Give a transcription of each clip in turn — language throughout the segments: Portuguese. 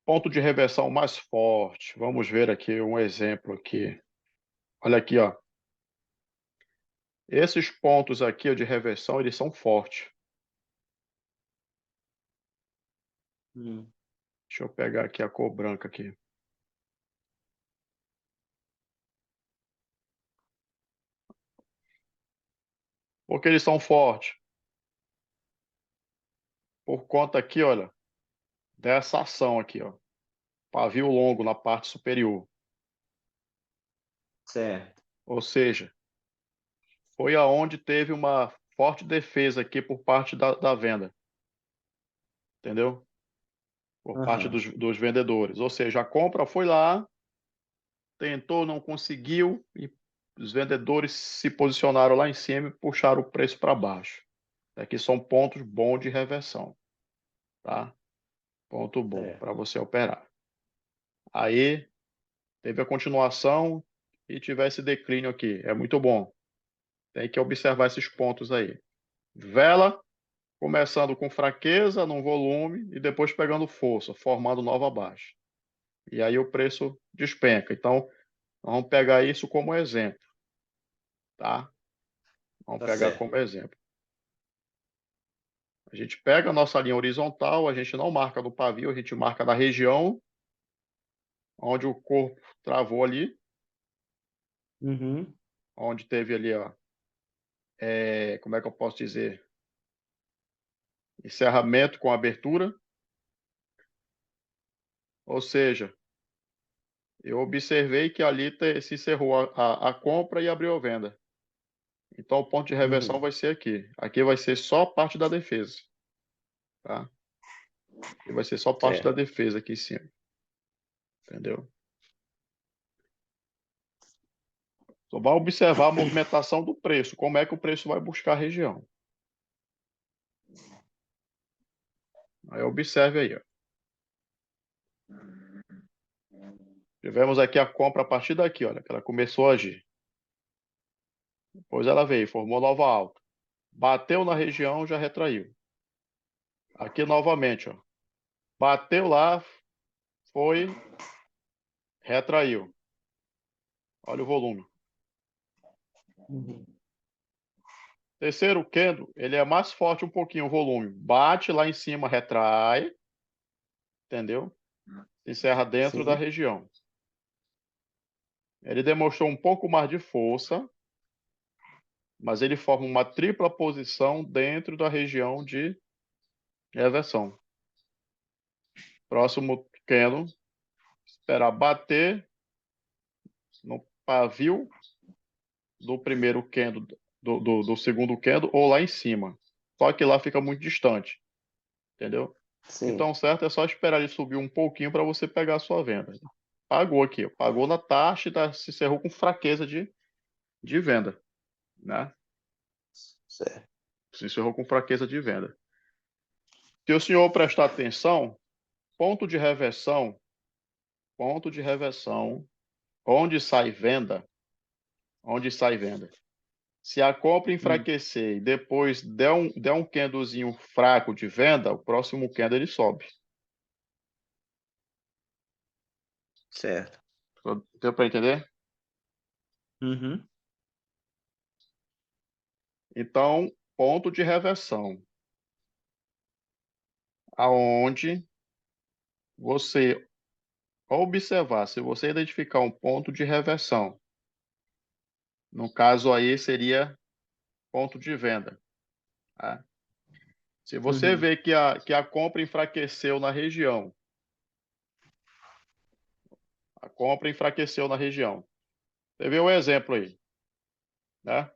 ponto de reversão mais forte. Vamos ver aqui um exemplo aqui. Olha aqui, ó. Esses pontos aqui ó, de reversão, eles são fortes. Hum. Deixa eu pegar aqui a cor branca aqui. Por que eles são fortes? Por conta aqui, olha, dessa ação aqui, ó. Pavio longo na parte superior. Certo. Ou seja, foi aonde teve uma forte defesa aqui por parte da venda. Entendeu? Por parte Aham. dos vendedores. Ou seja, a compra foi lá, tentou, não conseguiu, e os vendedores se posicionaram lá em cima e puxaram o preço para baixo. Aqui são pontos bons de reversão, tá? Ponto bom Certo. para você operar. Aí teve a continuação e tivesse declínio aqui. É muito bom. Tem que observar esses pontos aí. Vela começando com fraqueza no volume e depois pegando força, formando nova baixa. E aí o preço despenca. Então, vamos pegar isso como exemplo, tá? Vamos Tá pegar certo. como exemplo. A gente pega a nossa linha horizontal, a gente não marca no pavio, a gente marca na região onde o corpo travou ali, Uhum. onde teve ali, ó, como é que eu posso dizer? Encerramento com abertura. Ou seja, eu observei que ali se encerrou a compra e abriu a venda. Então, o ponto de reversão Uhum. vai ser aqui. Aqui vai ser só parte da defesa, tá? Aqui vai ser só parte da Certo. defesa aqui em cima, entendeu? Só vai observar a movimentação do preço, como é que o preço vai buscar a região. Aí observe aí, ó. Tivemos aqui a compra a partir daqui, olha, que ela começou a agir. Depois ela veio, formou nova alta. Bateu na região, já retraiu. Aqui novamente, ó. Bateu lá, foi, retraiu. Olha o volume. Uhum. Terceiro candle, ele é mais forte um pouquinho o volume. Bate lá em cima, retrai, entendeu? Encerra dentro da Sim. região. Ele demonstrou um pouco mais de força, mas ele forma uma tripla posição dentro da região de reversão. Próximo candle, esperar bater no pavio do primeiro candle, do segundo candle, ou lá em cima. Só que lá fica muito distante, entendeu? Sim. Então, certo é só esperar ele subir um pouquinho para você pegar a sua venda. Pagou aqui, ó. Pagou na taxa e se encerrou com fraqueza de venda, né? Certo. Se encerrou com fraqueza de venda. Se o senhor prestar atenção, ponto de reversão, ponto de reversão, onde sai venda, onde sai venda. Se a compra Hum. enfraquecer e depois der um candlezinho fraco de venda, o próximo candle ele sobe. Certo. Deu para entender? Uhum. Então, ponto de reversão, aonde você observar, se você identificar um ponto de reversão, no caso aí seria ponto de venda, tá? Se você Uhum. vê que a compra enfraqueceu na região, a compra enfraqueceu na região. Você vê o exemplo aí, né?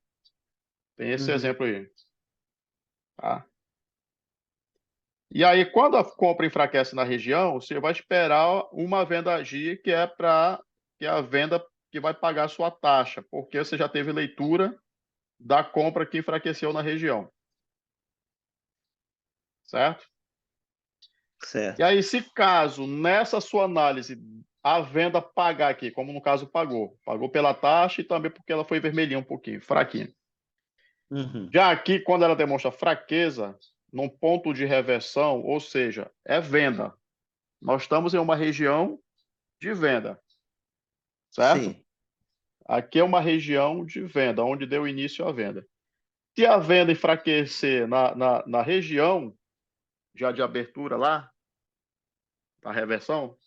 Tem esse Uhum. exemplo aí, tá? E aí, quando a compra enfraquece na região, você vai esperar uma venda agir, que é para que é a venda que vai pagar a sua taxa, porque você já teve leitura da compra que enfraqueceu na região, certo? E Certo. aí, se caso nessa sua análise a venda pagar aqui, como no caso pagou pela taxa e também porque ela foi vermelhinha um pouquinho, fraquinha. Uhum. Já aqui, quando ela demonstra fraqueza, num ponto de reversão, ou seja, é venda. Nós estamos em uma região de venda, certo? Sim. Aqui é uma região de venda, onde deu início à venda. Se a venda enfraquecer na região já de abertura lá, a reversão,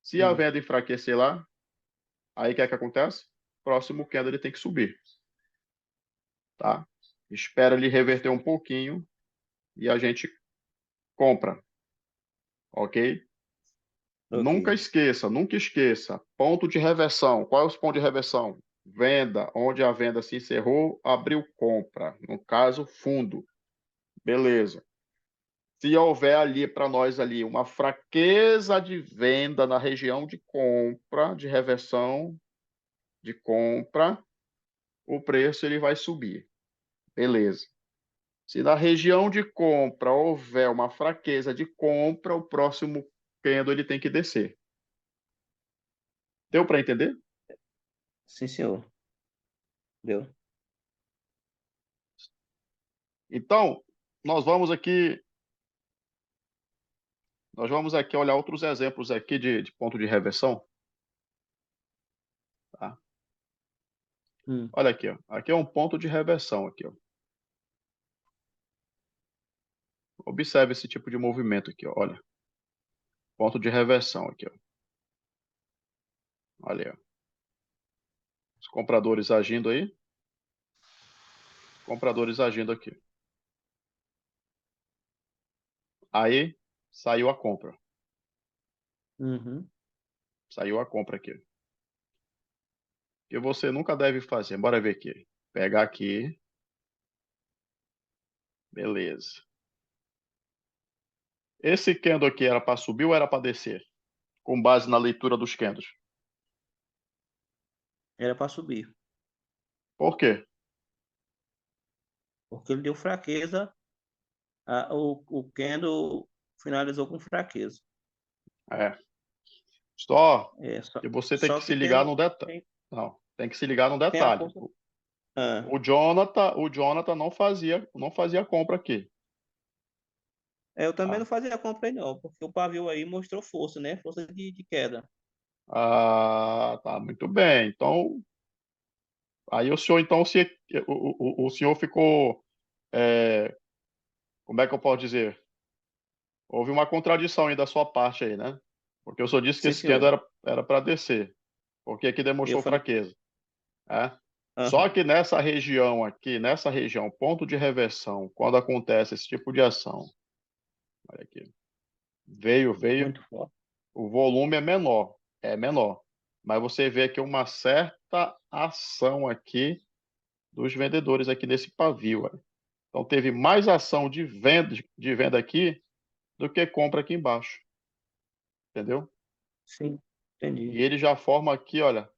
se a Hum. venda enfraquecer lá, aí o que é que acontece? Próximo candle ele tem que subir, tá? Espera ele reverter um pouquinho e a gente compra, ok? Nunca Ok. esqueça, nunca esqueça. Ponto de reversão. Qual é os pontos de reversão? Venda, onde a venda se encerrou, abriu compra. No caso, fundo. Beleza. Se houver ali para nós ali uma fraqueza de venda na região de compra, de reversão de compra, o preço ele vai subir. Beleza. Se na região de compra houver uma fraqueza de compra, o próximo candle ele tem que descer. Deu para entender? Sim, senhor. Deu. Então, nós vamos aqui, nós vamos aqui olhar outros exemplos aqui de ponto de reversão, tá? Hum. Olha aqui, ó. Aqui é um ponto de reversão aqui, ó. Observe esse tipo de movimento aqui, ó. Olha, ponto de reversão aqui, ó. Olha aí, ó. Os compradores agindo aí, compradores agindo aqui. Aí saiu a compra, Uhum. saiu a compra aqui. O que você nunca deve fazer. Bora ver aqui. Pegar aqui, beleza. Esse candle aqui era para subir ou era para descer? Com base na leitura dos candles. Era para subir. Por quê? Porque ele deu fraqueza. O Kendo finalizou com fraqueza. É. Só É, só, que você tem só que se que ligar no detalhe. tem, Não, tem que se ligar no tem a detalhe. força. Ah, O Jonathan não fazia compra aqui. eu também Tá? não fazia compra aí não, porque o pavio aí mostrou força, né? Força de queda. Ah, tá, muito bem. Então, aí o senhor, então, se o senhor ficou, como é que eu posso dizer? Houve uma contradição aí da sua parte aí, né? Porque o senhor disse que Sim, esse candle senhor. era para descer, porque aqui Eu demonstrou falei. fraqueza. É? Só Aham. que nessa região aqui, nessa região, ponto de reversão, quando acontece esse tipo de ação, olha aqui, veio, Muito forte. o volume é menor, mas você vê aqui uma certa ação aqui dos vendedores aqui nesse pavio. Olha. Então teve mais ação de venda aqui do que compra aqui embaixo, entendeu? Sim, E entendi. ele já forma aqui, olha,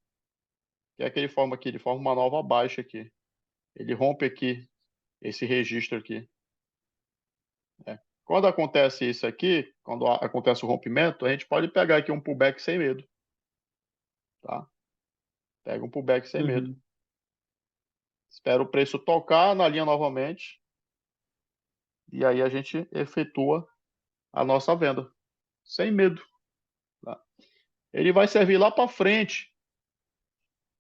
que é que ele forma aqui? Ele forma uma nova baixa aqui. Ele rompe aqui esse registro aqui. Né? Quando acontece isso aqui, quando acontece o rompimento, a gente pode pegar aqui um pullback sem medo, tá? Pega um pullback sem medo. Uhum. Espera o preço tocar na linha novamente e aí a gente efetua a nossa venda sem medo, tá? Ele vai servir lá para frente.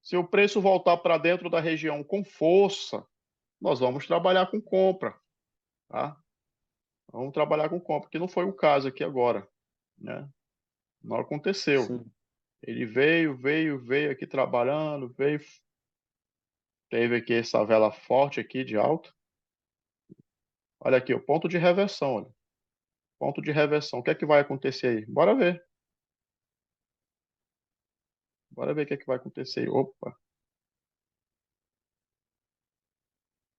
Se o preço voltar para dentro da região com força, nós vamos trabalhar com compra, tá? Vamos trabalhar com compra, que não foi o caso aqui agora, né? Não aconteceu. Sim. Ele veio aqui trabalhando, veio, teve aqui essa vela forte aqui de alta. Olha aqui, o ponto de reversão, olha. Ponto de reversão. O que é que vai acontecer aí? Bora ver. Bora ver o que é que vai acontecer aí. Opa.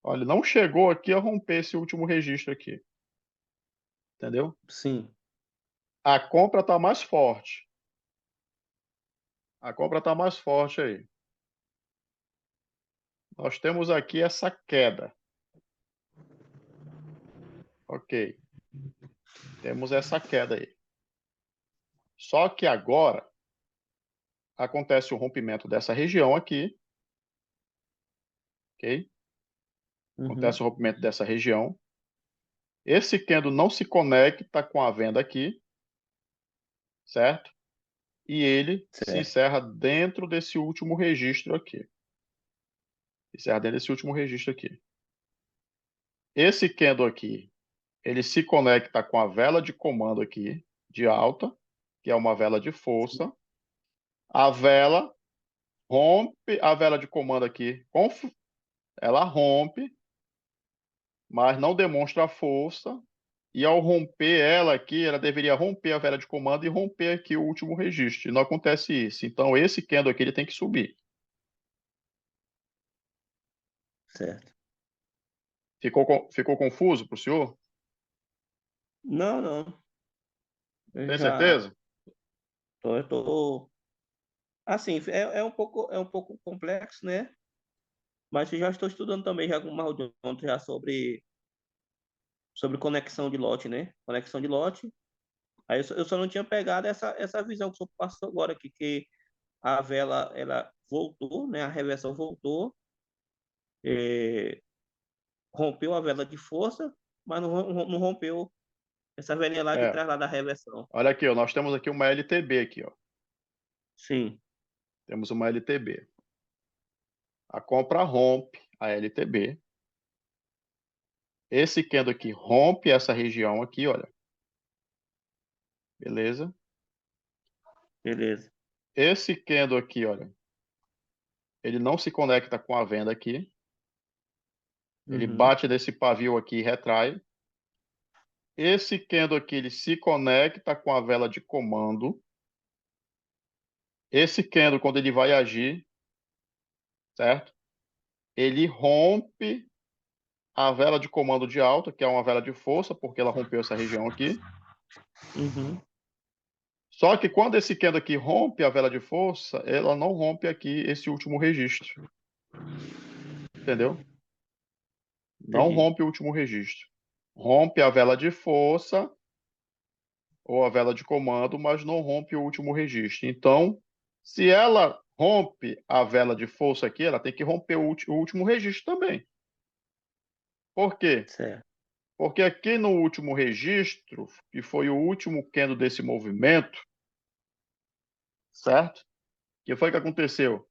Olha, não chegou aqui a romper esse último registro aqui. Entendeu? Sim. A compra está mais forte. A compra está mais forte aí. Nós temos aqui essa queda. Ok. Temos essa queda aí. Só que agora acontece o rompimento dessa região aqui. Ok? Acontece Uhum. o rompimento dessa região. Esse candle não se conecta com a venda aqui. certo? E ele se certo. encerra dentro desse último registro aqui. Encerra dentro desse último registro aqui. Esse candle aqui, ele se conecta com a vela de comando aqui, de alta, que é uma vela de força. A vela rompe a vela de comando aqui, ela rompe, mas não demonstra força. E ao romper ela aqui, ela deveria romper a vela de comando e romper aqui o último registro. E não acontece isso. Então, esse candle aqui ele tem que subir. Certo. Ficou confuso para o senhor? Não, não. Eu Tem já certeza? tô. Assim, é um pouco complexo, né? Mas eu já estou estudando também já com o Marrodonto já sobre conexão de lote, né? Conexão de lote. Aí eu só não tinha pegado essa visão que o senhor passou agora aqui, que a vela ela voltou, né? A reversão voltou, eh, rompeu a vela de força, mas não rompeu essa velinha lá de É. trás lá da reversão. Olha aqui, ó, nós temos aqui uma LTB aqui, ó. Sim. Temos uma LTB. A compra rompe a LTB. Esse candle aqui rompe essa região aqui, olha. Beleza? Beleza. Esse candle aqui, olha, ele não se conecta com a venda aqui. Ele Uhum. bate nesse pavio aqui e retrai. Esse candle aqui, ele se conecta com a vela de comando. Esse candle, quando ele vai agir, certo? Ele rompe a vela de comando de alta, que é uma vela de força, porque ela rompeu essa região aqui. Uhum. Só que quando esse candle aqui rompe a vela de força, ela não rompe aqui esse último registro. Entendeu? Não Entendi. rompe o último registro. Rompe a vela de força ou a vela de comando, mas não rompe o último registro. Então, se ela rompe a vela de força aqui, ela tem que romper o último registro também. Por quê? Certo. Porque aqui no último registro, que foi o último candle desse movimento, certo? O que foi que aconteceu?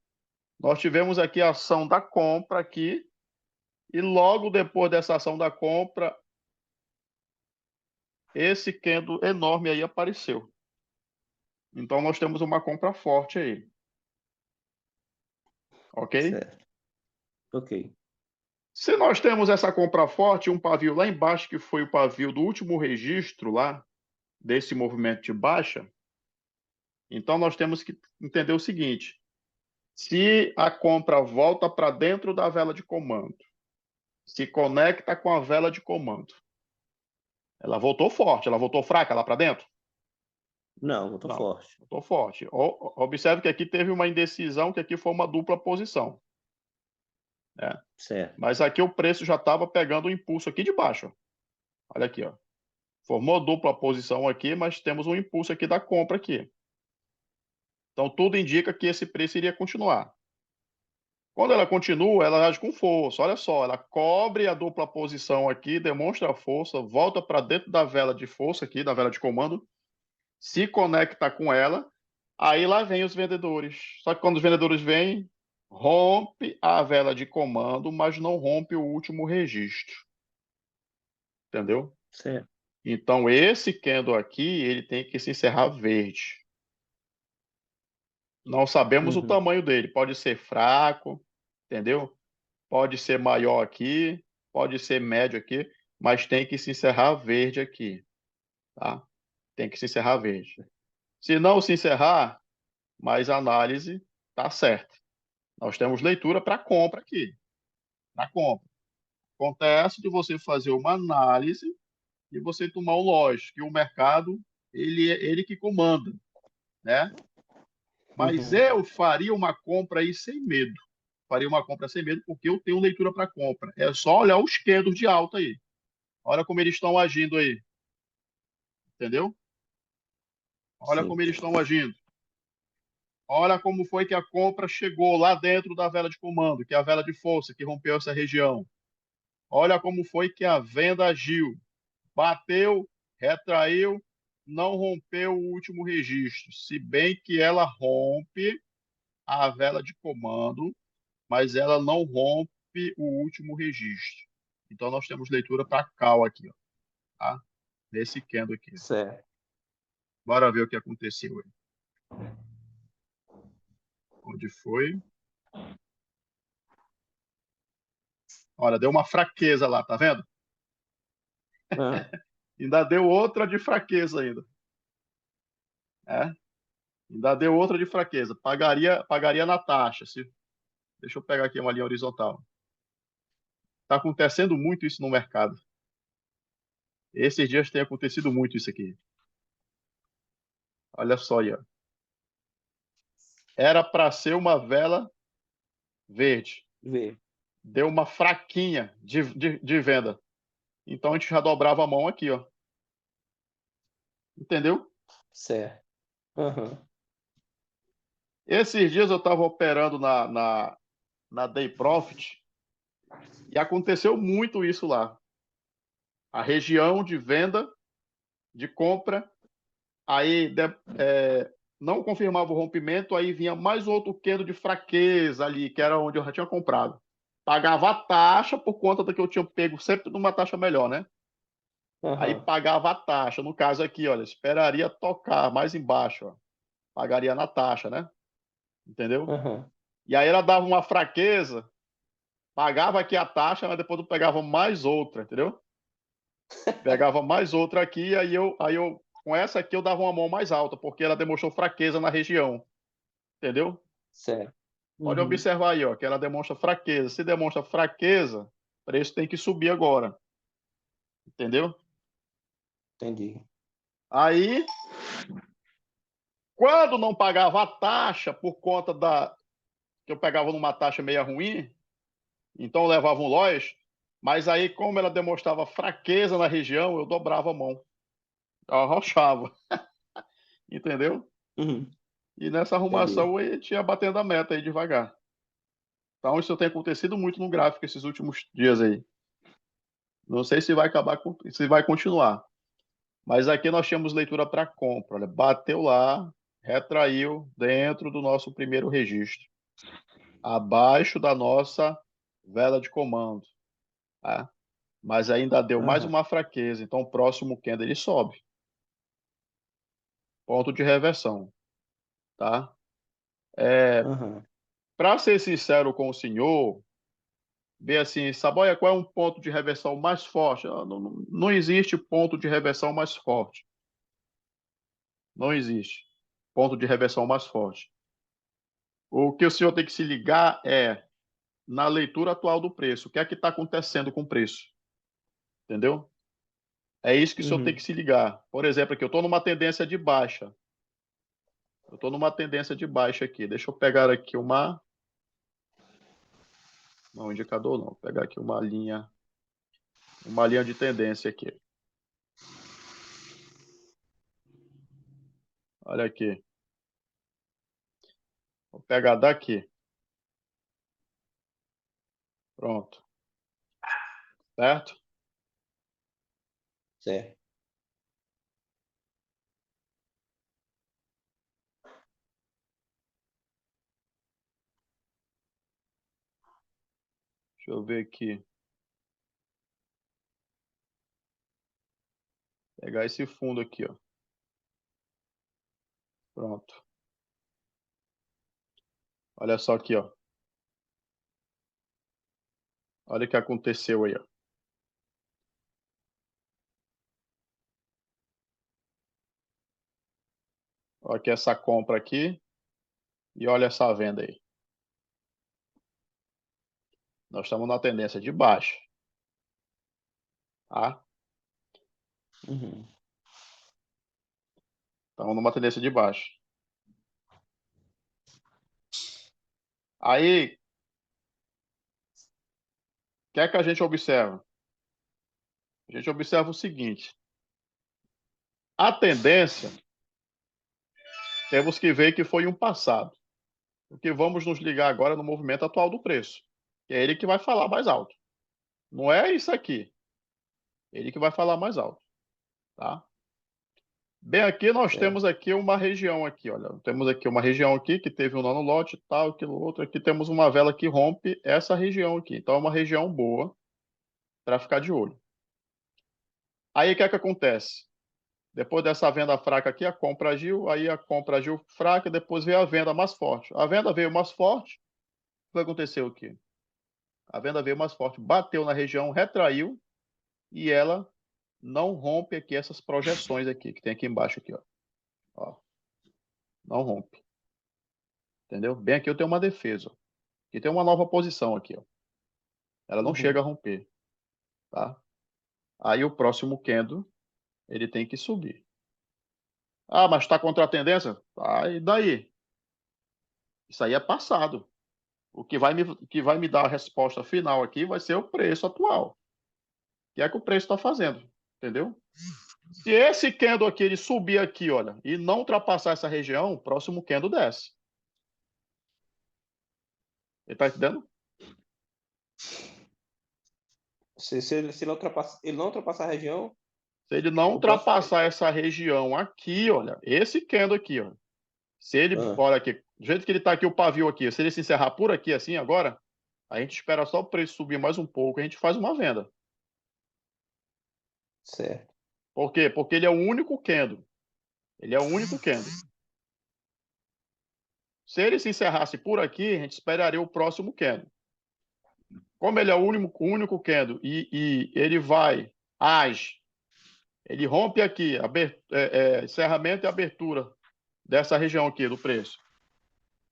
Nós tivemos aqui a ação da compra aqui, e logo depois dessa ação da compra, esse candle enorme aí apareceu. Então nós temos uma compra forte aí, ok? Certo. Ok. Se nós temos essa compra forte, um pavio lá embaixo, que foi o pavio do último registro lá, desse movimento de baixa, então nós temos que entender o seguinte: se a compra volta para dentro da vela de comando, se conecta com a vela de comando, ela voltou forte, ela voltou fraca lá para dentro? Não, eu tô Não, forte. voltou forte. Observe que aqui teve uma indecisão, que aqui foi uma dupla posição, né? Certo. Mas aqui o preço já estava pegando o impulso aqui de baixo, ó. Olha aqui, ó. Formou dupla posição aqui, mas temos um impulso aqui da compra aqui. Então tudo indica que esse preço iria continuar. Quando ela continua, ela age com força. Olha só, ela cobre a dupla posição aqui, demonstra a força, volta para dentro da vela de força aqui, da vela de comando, se conecta com ela. Aí lá vem os vendedores. Só que quando os vendedores vêm, rompe a vela de comando, mas não rompe o último registro. Entendeu? Certo. Então esse candle aqui, ele tem que se encerrar verde. Não sabemos o Uhum. tamanho dele. Pode ser fraco, entendeu? Pode ser maior aqui, pode ser médio aqui, mas tem que se encerrar verde aqui, tá? Tem que se encerrar verde. Se não se encerrar, mais análise tá certa. Nós temos leitura para compra aqui, para compra. Acontece de você fazer uma análise e você tomar o lógico, que o mercado ele é ele que comanda, né? Mas Uhum. eu faria uma compra aí sem medo. Faria uma compra sem medo porque eu tenho leitura para compra. É só olhar os candles de alta aí. Olha como eles estão agindo aí, entendeu? Olha Sim. como eles estão agindo. Olha como foi que a compra chegou lá dentro da vela de comando, que é a vela de força que rompeu essa região. Olha como foi que a venda agiu. Bateu, retraiu, não rompeu o último registro, se bem que ela rompe a vela de comando, mas ela não rompe o último registro. Então nós temos leitura para cal aqui, ó, tá? Nesse candle aqui. Certo. Bora ver o que aconteceu aí. Onde foi? Olha, deu uma fraqueza lá, tá vendo? Ah, Ainda deu outra de fraqueza ainda. É? Ainda deu outra de fraqueza. Pagaria na taxa. Deixa eu pegar aqui uma linha horizontal. Está acontecendo muito isso no mercado. Esses dias tem acontecido muito isso aqui. Olha só aí, ó. Era para ser uma vela verde. vê. Deu uma fraquinha de venda. Então a gente já dobrava a mão aqui, ó. Entendeu? Certo. Aham. Esses dias eu estava operando na Day Profit e aconteceu muito isso lá. A região de venda, de compra, aí não confirmava o rompimento, aí vinha mais outro quedo de fraqueza ali, que era onde eu já tinha comprado. Pagava a taxa por conta do que eu tinha pego sempre numa taxa melhor, né? Aí Aham. pagava a taxa. No caso aqui, olha, esperaria tocar mais embaixo, ó. Pagaria na taxa, né? Entendeu? Aham. E aí ela dava uma fraqueza, pagava aqui a taxa, mas depois eu pegava mais outra, entendeu? Pegava mais outra aqui, aí eu com essa aqui eu dava uma mão mais alta, porque ela demonstrou fraqueza na região, entendeu? Certo. Pode Uhum. observar aí, ó, que ela demonstra fraqueza. Se demonstra fraqueza, o preço tem que subir agora, entendeu? Entendi. Aí, quando não pagava a taxa por conta que eu pegava numa taxa meio ruim, então eu levava um loja, mas aí como ela demonstrava fraqueza na região, eu dobrava a mão, eu arrochava, entendeu? Uhum. E nessa arrumação Entendi. a gente ia batendo a meta aí devagar. Então isso tem acontecido muito no gráfico esses últimos dias aí. Não sei se vai acabar, se vai continuar. Mas aqui nós tínhamos leitura para compra. Olha, bateu lá, retraiu dentro do nosso primeiro registro, abaixo da nossa vela de comando, tá? Mas ainda deu mais Aham. uma fraqueza. Então o próximo candle ele sobe. Ponto de reversão, tá? Aham. Para ser sincero com o senhor, ver assim, Saboia, qual é um ponto de reversão mais forte? Não existe ponto de reversão mais forte. Não existe ponto de reversão mais forte. O que o senhor tem que se ligar é na leitura atual do preço. O que é que está acontecendo com o preço? Entendeu? É isso que o senhor tem que Uhum. se ligar. Por exemplo, aqui eu estou numa tendência de baixa. Eu estou numa tendência de baixa aqui. Deixa eu pegar aqui uma. Não, indicador não. Vou pegar aqui uma linha de tendência aqui. Olha aqui. Vou pegar daqui. Pronto. Certo? Certo. Deixa eu ver aqui. Pegar esse fundo aqui, ó. Pronto. Olha só aqui, ó. Olha o que aconteceu aí, ó. Olha aqui essa compra aqui e olha essa venda aí. Nós estamos na tendência de baixa, tá? Uhum. Estamos numa tendência de baixa. Aí, o que é que a gente observa? A gente observa o seguinte: a tendência, temos que ver que foi um passado. Porque vamos nos ligar agora no movimento atual do preço, que é ele que vai falar mais alto. Não é isso aqui. Ele que vai falar mais alto, tá? Bem, aqui nós Certo. temos aqui uma região aqui, olha. Temos aqui uma região aqui que teve um nanolote e tal, aquilo outro. Aqui temos uma vela que rompe essa região aqui. Então é uma região boa para ficar de olho. Aí o que é que acontece? Depois dessa venda fraca aqui, a compra agiu, aí a compra agiu fraca, depois veio a venda mais forte. A venda veio mais forte, o que aconteceu aqui? A venda veio mais forte, bateu na região, retraiu e ela não rompe aqui essas projeções aqui, que tem aqui embaixo aqui, ó. Ó, não rompe. Entendeu? Bem aqui eu tenho uma defesa, ó. Aqui tem uma nova posição aqui, ó. Ela não chega Uhum. a romper, tá? Aí o próximo candle, ele tem que subir. Ah, mas está contra a tendência? Tá, e daí? Isso aí é passado. O que vai me dar a resposta final aqui vai ser o preço atual. O que é que o preço está fazendo? Entendeu? Se esse candle aqui ele subir aqui, olha, e não ultrapassar essa região, o próximo candle desce. Ele está entendendo? Se ele não ultrapassar a região, Se ele não o próximo. ultrapassar essa região aqui, olha, esse candle aqui, ó. Se ele, Ah, olha aqui, do jeito que ele está aqui, o pavio aqui, se ele se encerrar por aqui assim agora, a gente espera só o preço subir mais um pouco, a gente faz uma venda. certo. Por quê? Porque ele é o único candle. Ele é o único candle. Se ele se encerrasse por aqui, a gente esperaria o próximo candle. Como ele é o único candle e ele vai, age, ele rompe aqui, encerramento e abertura dessa região aqui do preço.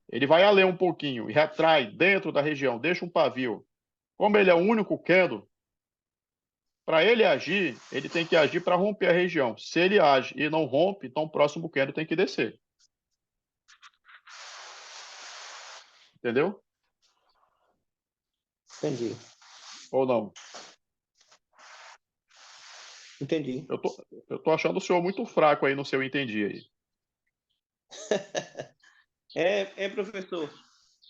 Ele vai além um pouquinho e retrai dentro da região, deixa um pavio. Como ele é o único candle, para ele agir, ele tem que agir para romper a região. Se ele age e não rompe, então o próximo candle tem que descer. Entendeu? Entendi. Ou não? Entendi. Eu tô achando o senhor muito fraco aí no seu entendi aí. Professor,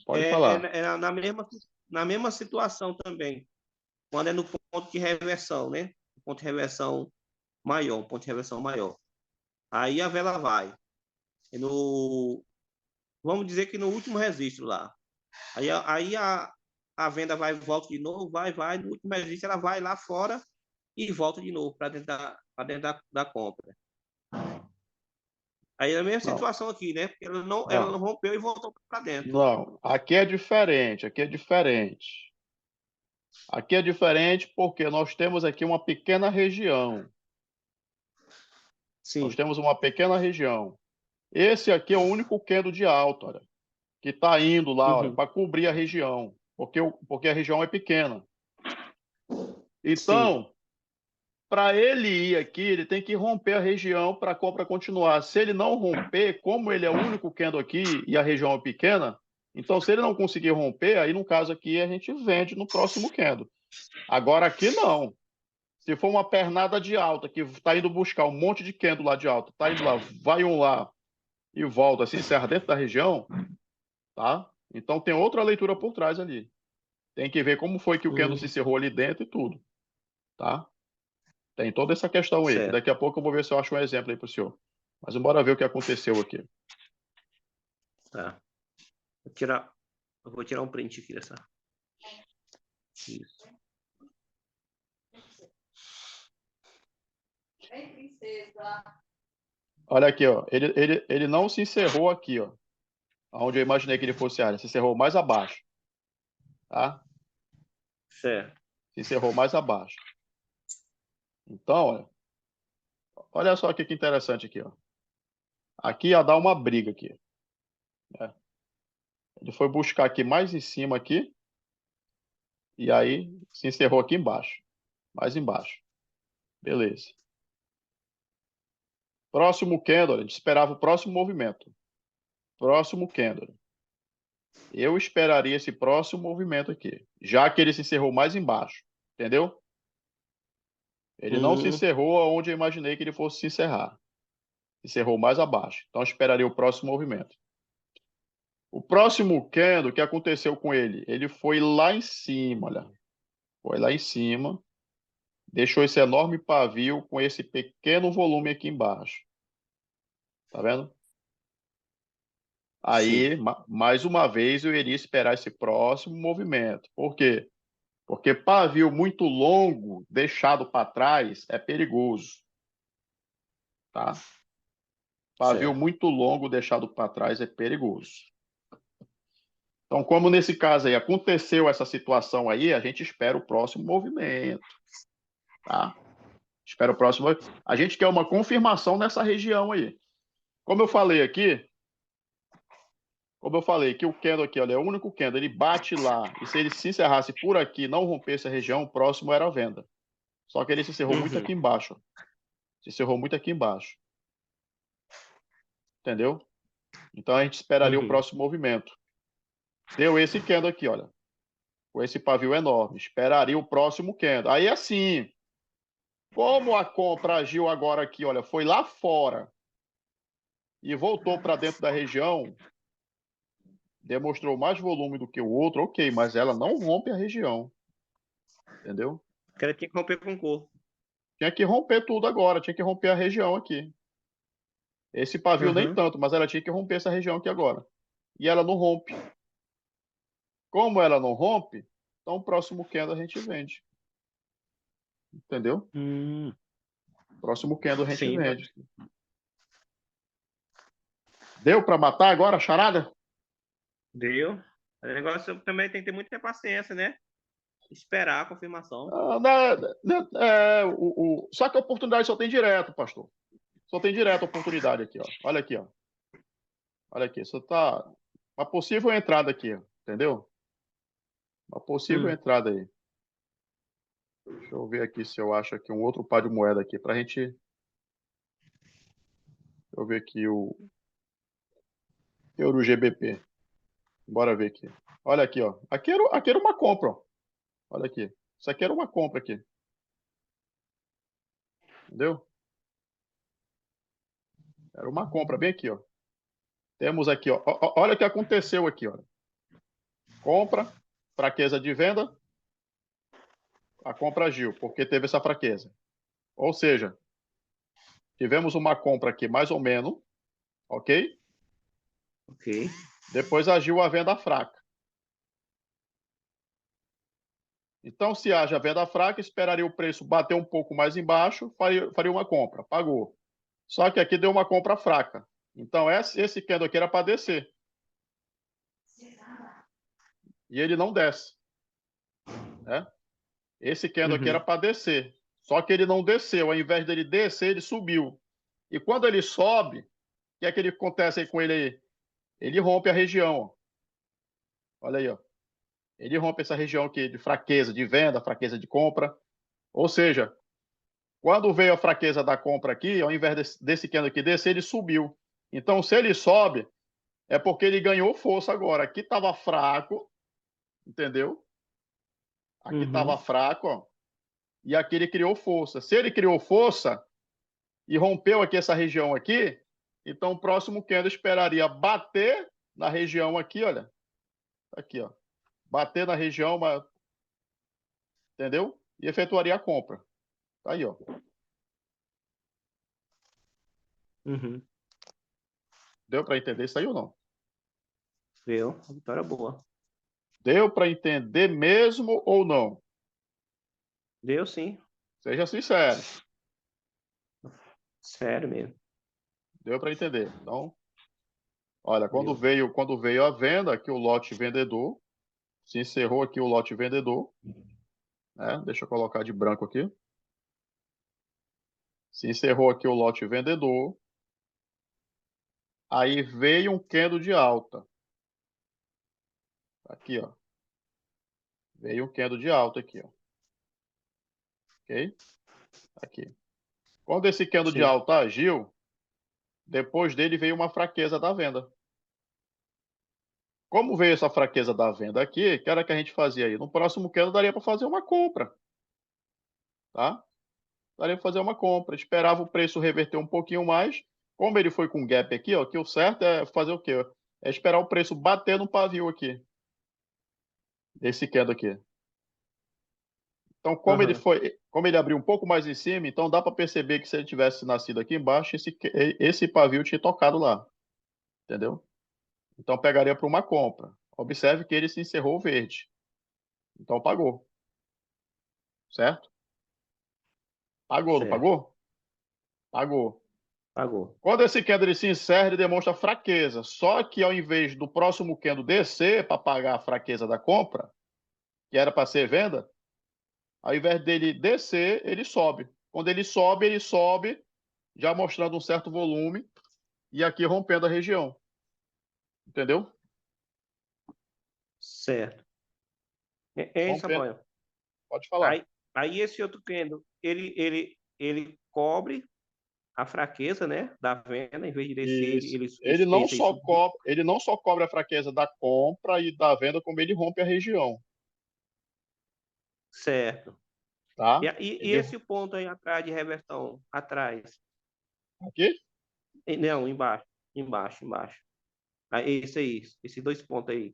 Pode falar. na mesma situação também, quando é no ponto de reversão, né? Ponto de reversão maior, ponto de reversão maior. Aí a vela vai. Vamos dizer que no último registro lá. A venda vai e volta de novo, vai. No último registro ela vai lá fora e volta de novo para dentro da compra. Aí é a mesma Não, situação aqui, né? Porque ela não não, rompeu e voltou para dentro. não. Aqui é diferente, aqui é diferente. Aqui é diferente porque nós temos aqui uma pequena região. Nós Sim. temos uma pequena região. Esse aqui é o único candle de alta, olha, que está indo lá, Uhum. para cobrir a região, porque a região é pequena. Sim. Então, para ele ir aqui, ele tem que romper a região para a compra continuar. Se ele não romper, como ele é o único candle aqui e a região é pequena, então se ele não conseguir romper, aí no caso aqui a gente vende no próximo candle. Agora aqui não. Se for uma pernada de alta que está indo buscar um monte de candle lá de alta, está indo lá, vai um lá e volta, se encerra dentro da região, tá? Então tem outra leitura por trás ali. Tem que ver como foi que o candle se Hum, encerrou ali dentro e tudo, tá? Tem toda essa questão aí, que certo. daqui a pouco eu vou ver se eu acho um exemplo aí para o senhor. Mas bora ver o que aconteceu aqui. Tá. Eu vou tirar um print aqui dessa. Isso. Olha aqui, ó. Ele não se encerrou aqui, ó. Onde eu imaginei que ele fosse a área. Se encerrou mais abaixo, tá? Certo. Se encerrou mais abaixo. Então, olha só aqui que interessante aqui, ó. Aqui ia dar uma briga aqui, né? Ele foi buscar aqui mais em cima aqui e aí se encerrou aqui embaixo, mais embaixo. Beleza. Próximo candle, a gente esperava o próximo movimento. Próximo candle. Eu esperaria esse próximo movimento aqui, já que ele se encerrou mais embaixo, entendeu? Ele não se Hum, encerrou aonde eu imaginei que ele fosse se encerrar. Se encerrou mais abaixo. Então eu esperaria o próximo movimento. O próximo candle, o que aconteceu com ele? Ele foi lá em cima, olha. Foi lá em cima, deixou esse enorme pavio com esse pequeno volume aqui embaixo. Tá vendo? Sim. Aí, mais uma vez, eu iria esperar esse próximo movimento. Por quê? Porque pavio muito longo, deixado para trás, é perigoso. Tá? Pavio Certo. muito longo, deixado para trás, é perigoso. Então, como nesse caso aí aconteceu essa situação aí, a gente espera o próximo movimento. Tá? Espera o próximo. A gente quer uma confirmação nessa região aí. Como eu falei aqui, que o candle aqui, olha, é o único candle, ele bate lá, e se ele se encerrasse por aqui, não rompesse a região, o próximo era a venda. Só que ele se encerrou muito Uhum. aqui embaixo. Se encerrou muito aqui embaixo. Entendeu? Então a gente esperaria o Uhum. próximo movimento. Deu esse candle aqui, olha, com esse pavio enorme. Esperaria o próximo candle. Aí assim, como a compra agiu agora aqui, olha, foi lá fora e voltou para dentro da região, demonstrou mais volume do que o outro, ok, mas ela não rompe a região. Entendeu? O cara tinha que romper com cor. Tinha que romper tudo agora, tinha que romper a região aqui. Esse pavio nem Uhum. tanto, mas ela tinha que romper essa região aqui agora. E ela não rompe. Como ela não rompe, então o próximo candle a gente vende. Entendeu? Hum. Próximo candle a gente Sim, vende. Deu para matar agora a charada? deu. O negócio também tem que ter muita paciência, né? Esperar a confirmação. Ah, só que a oportunidade só tem direto, pastor. Só tem direto a oportunidade aqui, ó. Olha aqui, ó. Olha aqui, só tá uma possível entrada aqui, ó. Entendeu? Uma possível Hum. entrada aí. Deixa eu ver aqui se eu acho aqui um outro par de moeda aqui pra gente. Deixa eu ver aqui o Euro GBP. Bora ver aqui. Olha aqui, ó. Aqui era uma compra, ó. Olha aqui. Isso aqui era uma compra aqui. Entendeu? Era uma compra bem aqui, ó. Temos aqui, ó. Olha o que aconteceu aqui, ó. Compra, fraqueza de venda, a compra agiu, porque teve essa fraqueza. Ou seja, tivemos uma compra aqui mais ou menos, ok? Ok. Depois agiu a venda fraca. Então, se haja venda fraca, esperaria o preço bater um pouco mais embaixo, faria uma compra, pagou. Só que aqui deu uma compra fraca. Então, esse candle aqui era para descer. E ele não desce. Né? Esse candle aqui era Uhum. para descer. Só que ele não desceu. Ao invés dele descer, ele subiu. E quando ele sobe, o que é que ele acontece aí com ele aí? Ele rompe a região. Ó. Olha aí, ó. Ele rompe essa região aqui de fraqueza de venda, fraqueza de compra. Ou seja, quando veio a fraqueza da compra aqui, ao invés desse candle aqui descer, ele subiu. Então, se ele sobe, é porque ele ganhou força agora. Aqui estava fraco, entendeu? Aqui estava Uhum. fraco, ó. E aqui ele criou força. Se ele criou força e rompeu aqui essa região aqui, então o próximo candle esperaria bater na região aqui, olha. Aqui, ó. Bater na região, entendeu? E efetuaria a compra. Tá aí, ó. Uhum. Deu para entender isso aí ou não? Viu? A vitória boa. Deu para entender mesmo ou não? Deu sim. Seja sincero. Sério mesmo. Deu para entender. Então, olha, Deu. quando veio a venda, aqui o lote vendedor, se encerrou aqui o lote vendedor, né? Deixa eu colocar de branco aqui. Se encerrou aqui o lote vendedor, aí veio um candle de alta. Aqui, ó. Veio um candle de alta aqui, ó. Ok? Aqui. Quando esse candle de Sim. alta agiu, depois dele veio uma fraqueza da venda. Como veio essa fraqueza da venda aqui, que era que a gente fazia aí? No próximo candle daria para fazer uma compra, tá? Daria para fazer uma compra. Esperava o preço reverter um pouquinho mais. Como ele foi com gap aqui, ó, que o certo é fazer o quê? É esperar o preço bater no pavio aqui. Esse candle aqui. Então, como ele abriu um pouco mais em cima, então dá para perceber que se ele tivesse nascido aqui embaixo, esse pavio tinha tocado lá, entendeu? Então pegaria para uma compra. Observe que ele se encerrou verde. Então pagou, certo? Pagou, não Certo. pagou? Pagou. Pagou. Quando esse candle ele se encerra, ele demonstra fraqueza. Só que ao invés do próximo candle descer para pagar a fraqueza da compra, que era para ser venda, ao invés dele descer, ele sobe. Quando ele sobe já mostrando um certo volume e aqui rompendo a região. Entendeu? Certo. Hein, Rompendo. Samuel? Pode falar. Aí esse outro candle, ele cobre a fraqueza, né, da venda, em vez de descer, Isso. ele desce e subir. Ele não só cobre a fraqueza da compra e da venda, como ele rompe a região, Certo. tá? E esse ponto aí atrás de reversão, atrás? Aqui? Não, embaixo. Embaixo. Aí, esse aí, esses dois pontos aí.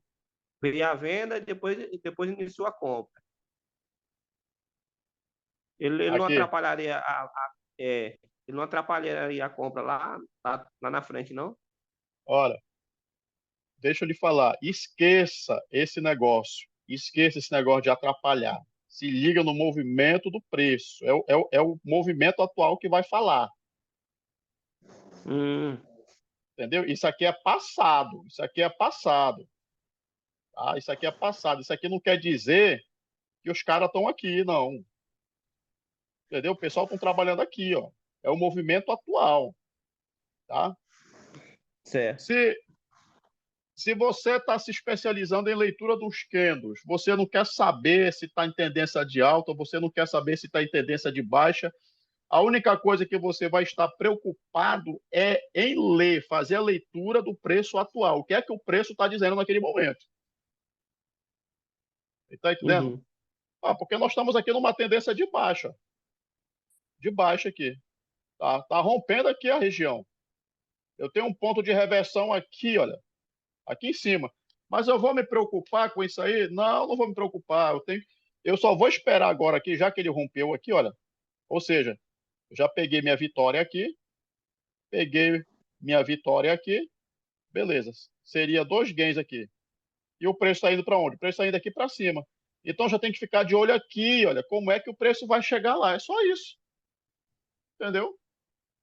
Veio a venda e depois iniciou a compra. Ele não Aqui. atrapalharia ele não atrapalharia a compra lá na frente, não? Olha, deixa eu lhe falar. Esqueça esse negócio. Esqueça esse negócio de atrapalhar. Se liga no movimento do preço. É o movimento atual que vai falar. Hum, Entendeu? Isso aqui é passado. Isso aqui é passado. Tá? Isso aqui é passado. Isso aqui não quer dizer que os caras estão aqui, não. Entendeu? O pessoal estão trabalhando aqui, ó. É o movimento atual, tá? certo. Se, se você está se especializando em leitura dos candles, você não quer saber se está em tendência de alta, você não quer saber se está em tendência de baixa, a única coisa que você vai estar preocupado é em ler, fazer a leitura do preço atual. O que é que o preço está dizendo naquele momento? Está entendendo? Uhum. Ah, porque nós estamos aqui numa tendência de baixa aqui. Tá rompendo aqui a região. Eu tenho um ponto de reversão aqui, olha, aqui em cima. Mas eu vou me preocupar com isso aí? Não, não vou me preocupar. Eu só vou esperar agora aqui, já que ele rompeu aqui, olha. Ou seja, eu já peguei minha vitória aqui, peguei minha vitória aqui, beleza. Seria dois gains aqui. E o preço está indo para onde? O preço está indo aqui para cima. Então já tem que ficar de olho aqui, olha, como é que o preço vai chegar lá. É só isso. Entendeu?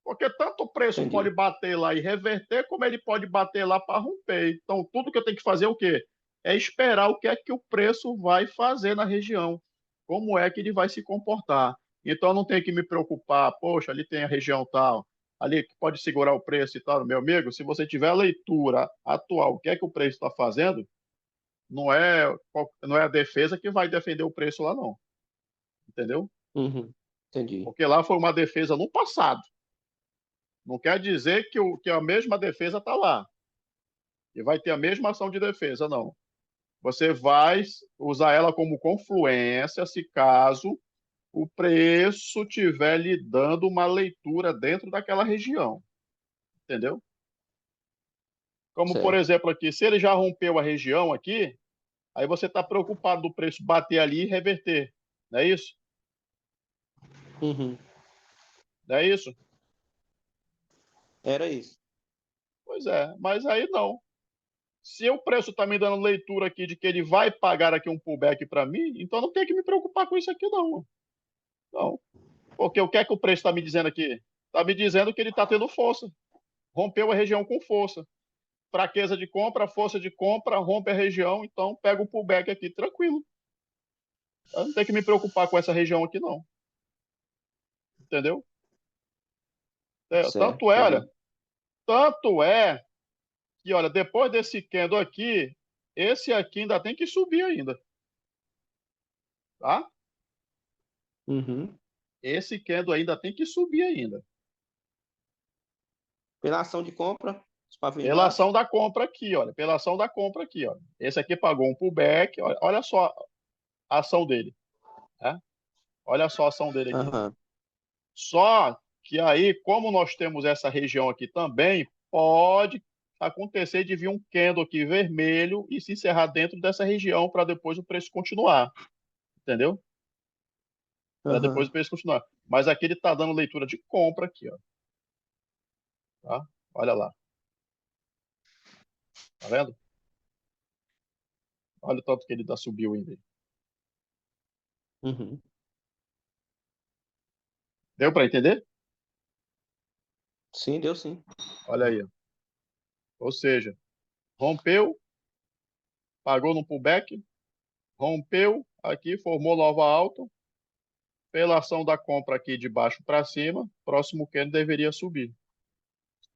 Porque tanto o preço pode Entendi. bater lá e reverter, como ele pode bater lá para romper. Então, tudo que eu tenho que fazer é o quê? É esperar o que é que o preço vai fazer na região. Como é que ele vai se comportar. Então, eu não tenho que me preocupar, poxa, ali tem a região tal, ali que pode segurar o preço e tal. Meu amigo, se você tiver a leitura atual, o que é que o preço está fazendo, não é a defesa que vai defender o preço lá, não. Entendeu? Uhum. Entendi. Porque lá foi uma defesa no passado. Não quer dizer que a mesma defesa está lá e vai ter a mesma ação de defesa, não. Você vai usar ela como confluência se caso o preço estiver lhe dando uma leitura dentro daquela região, entendeu? Como, por Certo. exemplo, aqui, se ele já rompeu a região aqui, aí você está preocupado do preço bater ali e reverter, não é isso? Uhum. Não é isso? Era isso. Pois é, mas aí não. Se o preço está me dando leitura aqui de que ele vai pagar aqui um pullback para mim, então não tem que me preocupar com isso aqui, não. Não. Porque o que é que o preço está me dizendo aqui? Está me dizendo que ele está tendo força. Rompeu a região com força. Fraqueza de compra, força de compra, rompe a região, então pega o pullback aqui, tranquilo. Eu não tenho que me preocupar com essa região aqui, não. Entendeu? Certo. Entendi. Tanto é que, olha, depois desse candle aqui, esse aqui ainda tem que subir ainda, tá? Uhum. Esse candle ainda tem que subir ainda. Pela ação de compra, os pavio Pela embaixo. ação da compra aqui, olha. Pela ação da compra aqui, olha. Esse aqui pagou um pullback, olha só a ação dele, né? Olha só a ação dele aqui. Aham. Só que aí, como nós temos essa região aqui também, pode acontecer de vir um candle aqui vermelho e se encerrar dentro dessa região para depois o preço continuar, entendeu? para depois o Aham. preço continuar. Mas aqui ele está dando leitura de compra aqui, ó. Tá? Olha lá. Tá vendo? Olha o tanto que ele subiu ainda. Uhum. Deu para entender? Sim, deu sim. Olha aí, ó. Ou seja, rompeu, pagou no pullback, rompeu aqui, formou nova alta, pela ação da compra aqui de baixo para cima, próximo candle deveria subir.